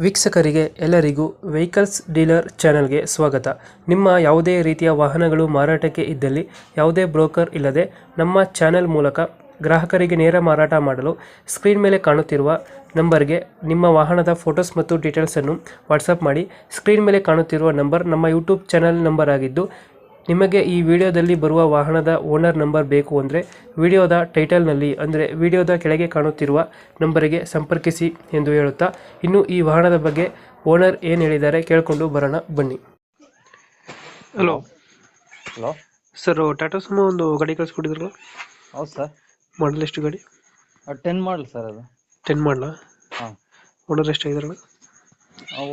ವೀಕ್ಷಕರಿಗೆ ಎಲ್ಲರಿಗೂ vehicles dealer ಚಾನೆಲ್ಗೆ ಸ್ವಾಗತ. ನಿಮ್ಮ ಯಾವುದೇ ರೀತಿಯ ವಾಹನಗಳು ಮಾರಾಟಕ್ಕೆ ಇದ್ದಲ್ಲಿ ಯಾವುದೇ ಬ್ರೋಕರ್ ಇಲ್ಲದೆ ನಮ್ಮ ಚಾನೆಲ್ ಮೂಲಕ ಗ್ರಾಹಕರಿಗೆ ನೇರ ಮಾರಾಟ ಮಾಡಲು ಸ್ಕ್ರೀನ್ ಮೇಲೆ ಕಾಣುತ್ತಿರುವ ನಂಬರ್ಗೆ ನಿಮ್ಮ ವಾಹನದ ಫೋಟೋಸ್ ಮತ್ತು ಡೀಟೇಲ್ಸನ್ನು ವಾಟ್ಸಪ್ ಮಾಡಿ. ಸ್ಕ್ರೀನ್ ಮೇಲೆ ಕಾಣುತ್ತಿರುವ ನಂಬರ್ ನಮ್ಮ ಯೂಟ್ಯೂಬ್ ಚಾನೆಲ್ ನಂಬರ್ ಆಗಿದ್ದು, ನಿಮಗೆ ಈ ವಿಡಿಯೋದಲ್ಲಿ ಬರುವ ವಾಹನದ ಓನರ್ ನಂಬರ್ ಬೇಕು ಅಂದರೆ ವಿಡಿಯೋದ ಟೈಟಲ್ನಲ್ಲಿ ಅಂದರೆ ವಿಡಿಯೋದ ಕೆಳಗೆ ಕಾಣುತ್ತಿರುವ ನಂಬರಿಗೆ ಸಂಪರ್ಕಿಸಿ ಎಂದು ಹೇಳುತ್ತಾ, ಇನ್ನು ಈ ವಾಹನದ ಬಗ್ಗೆ ಓನರ್ ಏನು ಹೇಳಿದ್ದಾರೆ ಕೇಳಿಕೊಂಡು ಬರೋಣ ಬನ್ನಿ. Hello hello sir, Tata Sumo ಒಂದು ಗಾಡಿ ಕಳಿಸ್ಕೊಟ್ಟಿದ್ರಲ್ಲ, ಹೌದು ಸರ್. ಮಾಡಲ್ ಎಷ್ಟು ಗಾಡಿ? 10 ಮಾಡಲ್ ಸರ್ ಅದು. 10 ಮಾಡಲ? ಹಾಂ. ಓನರ್ ಎಷ್ಟಾಗಿದಾರಲ್ಲ?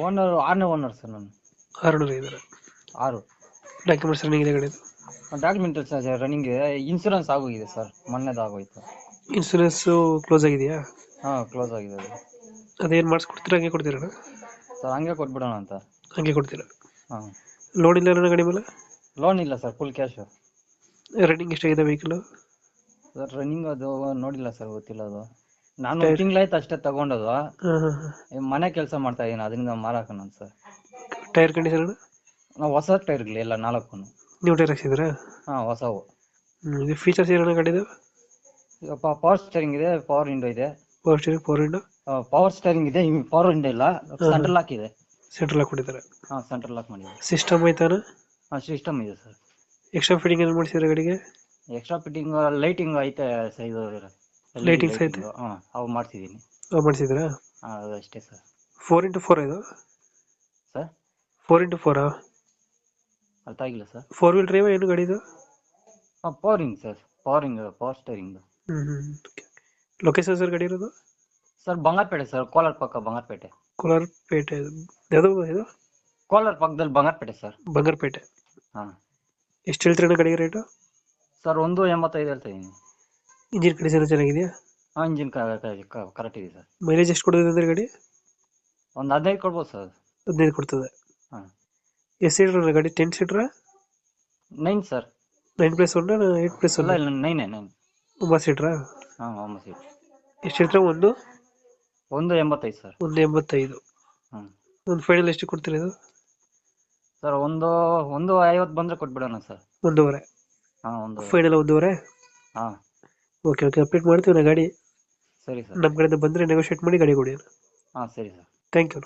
ಓನರ್ 6ನೇ ಓನರ್ ಸರ್ ನಾನು. 6 ಇದ್ದಾರೆ. 6 ಡಾಕ್ಯುಮೆಂಟ್ಸ್ ರನ್ನಿಂಗ್ ಇದೆ ಗಾಡಿದು? ಡಾಕ್ಯುಮೆಂಟ್ ಸರ್ ರನ್ನಿಂಗ್, ಇನ್ಸೂರೆನ್ಸ್ ಆಗೋಗಿದೆ ಸರ್, ಮೊನ್ನೆದು ಆಗೋಯ್ತು. ಇನ್ಸೂರೆನ್ಸು ಕ್ಲೋಸ್ ಆಗಿದೆಯಾ? ಹಾಂ, ಕ್ಲೋಸ್ ಆಗಿದೆ ಅದು. ಅದೇನು ಮಾಡಿಸ್ಕೊಡ್ತೀರಾ ಹಂಗೆ ಕೊಡ್ತೀರಾ? ಸರ್ ಹಂಗೆ ಕೊಟ್ಬಿಡೋಣ ಅಂತ. ಹಂಗೆ ಕೊಡ್ತೀರಾ? ಹಾಂ. ಲೋನ್ ಇಲ್ಲ ನನ್ನ ಗಾಡಿ ಮೇಲೆ? ಲೋನ್ ಇಲ್ಲ ಸರ್, ಫುಲ್ ಕ್ಯಾಶು. ರನ್ನಿಂಗ್ ಎಷ್ಟಾಗಿದೆ ವೆಹಿಕಲ್? ಸರ್ ರನ್ನಿಂಗ್ ಅದು ನೋಡಿಲ್ಲ ಸರ್, ಗೊತ್ತಿಲ್ಲ ಅದು. ನಾನು ತಿಂಗಳಾಯ್ತು ಅಷ್ಟೇ ತಗೊಂಡದು. ಮನೆ ಕೆಲಸ ಮಾಡ್ತಾ ಇದ್ದೀನಿ, ಅದರಿಂದ ಮಾರಾಕೋಣ ಸರ್. Tyre condition? ನಾವು ಹೊಸ ಟೈರ್ಗಳು ಎಲ್ಲ 4. ನೀವು ಟೈರ್ ಹಾಕ್ಸಿದ್ರಾ? ಹಾಂ, ಹೊಸವು. ಇದು ಫೀಚರ್ಸ್ ಏನೋ ಗಾಡಿದು? ಪವರ್ ಸ್ಟೇರಿಂಗ್ ಇದೆ, ಪವರ್ ವಿಂಡೋ ಇದೆ. Power steering, power window? Power steering ಇದೆ, ಪವರ್ ವಿಂಡೋ ಇಲ್ಲ. ಸೆಂಟ್ರಲ್ ಲಾಕ್ ಇದೆ. ಸೆಂಟ್ರಲ್ ಲಾಕ್ ಕೊಟ್ಟಿದ್ದಾರೆ? ಹಾಂ, ಸೆಂಟ್ರಲ್ ಲಾಕ್ ಮಾಡಿದ್ದಾರೆ. ಸಿಸ್ಟಮ್ ಐತಾನ? ಹಾಂ, ಸಿಸ್ಟಮ್ ಇದೆ ಸರ್. ಎಕ್ಸ್ಟ್ರಾ ಫಿಟ್ಟಿಂಗ್ ಏನು ಮಾಡಿಸಿದ್ರೆ ಗಾಡಿಗೆ? ಎಕ್ಸ್ಟ್ರಾ ಫಿಟ್ಟಿಂಗ್ ಲೈಟಿಂಗ್ ಐತೆ ಸರ್, ಇದು ಲೈಟಿಂಗ್ಸ್ ಐತೆ? ಹಾಂ, ಅವು ಮಾಡ್ಸಿದ್ದೀನಿ. ಅವು ಮಾಡಿಸಿದ್ರಾ? ಹಾಂ, ಅದು ಅಷ್ಟೇ ಸರ್. 4x4 ಇದು? Sir 4x4? ಅರ್ಥ ಆಗಿಲ್ಲ ಸರ್. 4 ವೀಲ್ ಡ್ರೈವ್ ಏನು ಗಾಡಿದು? ಹಾಂ, powering sir, power steering. Location sir ಗಾಡಿ ಇರೋದು? ಸರ್ ಬಂಗಾರಪೇಟೆ ಸರ್, ಕೋಲಾರ ಪಕ್ಕ ಬಂಗಾರಪೇಟೆ. ಕೋಲಾರಪೇಟೆ ಯಾವುದು ಇದು? ಕೋಲಾರ ಪಕ್ಕದಲ್ಲಿ ಬಂಗಾರಪೇಟೆ ಸರ್. ಬಂಗಾರಪೇಟೆ. ಹಾಂ. ಎಷ್ಟು ಹೇಳ್ತೀರಣ್ಣ ಗಾಡಿಗೆ ರೇಟು? ಸರ್ 185 ಹೇಳ್ತಾ ಇದ್ದೀನಿ. ಇಂಜಿನ್ ಕಂಡೀಷನ್ ಚೆನ್ನಾಗಿದೆಯಾ? ಹಾಂ, ಇಂಜಿನ್ ಕರೆಕ್ಟ್ ಇದೆ ಸರ್. ಮೈಲೇಜ್ ಎಷ್ಟು ಕೊಡೋದು ಅಂದರೆ ಗಾಡಿ? ಒಂದು 15 ಕೊಡ್ಬೋದು ಸರ್. 15 ಕೊಡ್ತದೆ? ಹಾಂ. ಎಷ್ಟು ಸೀಟ್ರ್ ಗಾಡಿ? 10 ಸೀಟ್ರಾ? 9 ಸರ್. 9+1 8+1? ಇಲ್ಲ, 9. 9 ಸೀಟ್ರಾ? ಹಾಂ, 9 ಸೀಟ್. ಎಷ್ಟು ಹೇಳ್ತೀರಾ? 185 ಸರ್. 185. ಹಾಂ. ಒಂದು ಫೈನಲ್ ಎಷ್ಟು ಕೊಡ್ತೀರಾ ಇದು? ಸರ್ 150 ಬಂದರೆ ಕೊಟ್ಬಿಡೋಣ ಸರ್. 1.5? ಹಾಂ, 1. ಫೈನಲ್ 1.5? ಹಾಂ. ಓಕೆ ಅಪ್ಡೇಟ್ ಮಾಡ್ತೀವಿ ನಾ ಗಾಡಿ. ಸರಿ ಸರ್. ನಮ್ಮ ಕಡೆಯಿಂದ ಬಂದರೆ ನೆಗೋಷಿಯೇಟ್ ಮಾಡಿ ಗಾಡಿ ಕೊಡಿ. ಹಾಂ, ಸರಿ ಸರ್. Thank you.